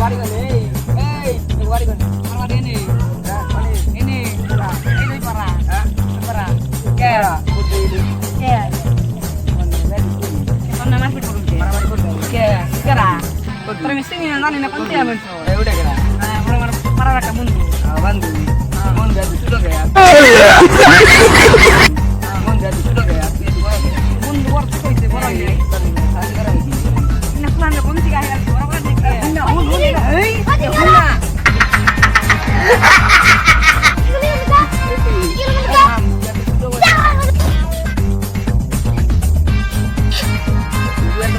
বাড়ি গেলে এই বাড়ি গেলে আমার এনে এনে এই পারা পারা কেরা কেonna ma fitu ke kera putra mesti ni nani na kunti amen so udah kera para raka mundu bandu mundu itu sudah ya mundu itu sudah ya mundu waktu itu itu orang ini ini pulang ke kunti kah ya orang orang ni nah mundu hei nah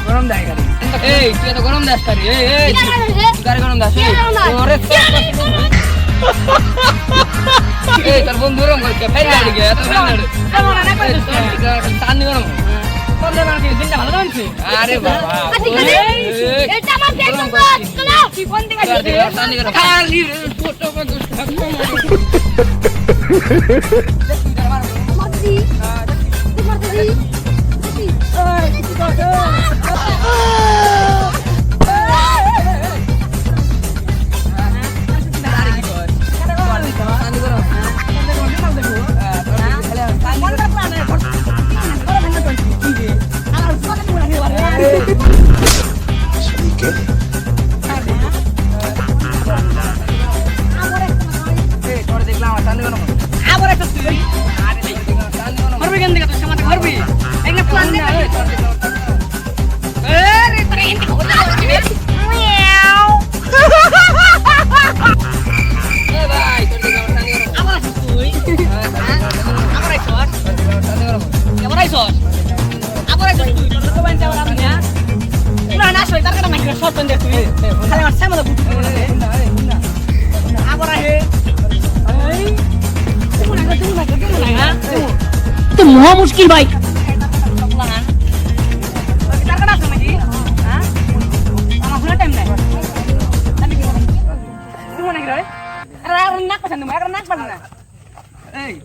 গরম দেয় গাড়ি এই তুই তো গরম দাস গাড়ি এই গাড়ি গরম দাস ওরে এই তোর বন্ধু গরম করছে ফেল গাড়ি গে এত ফেল গাড়ি কেমন না কইছিস টানি গরম কোন জায়গা কি দিনটা ভালো জানছি আরে বাবা এটা আমার দেখো চলো কি কোন দিকে যাচ্ছে টানি গরম খালি ফটো কত মারদি তুই মারদি itu mau muskil baik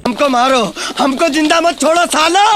हमको मारो हमको जिंदा मत छोड़ो सालो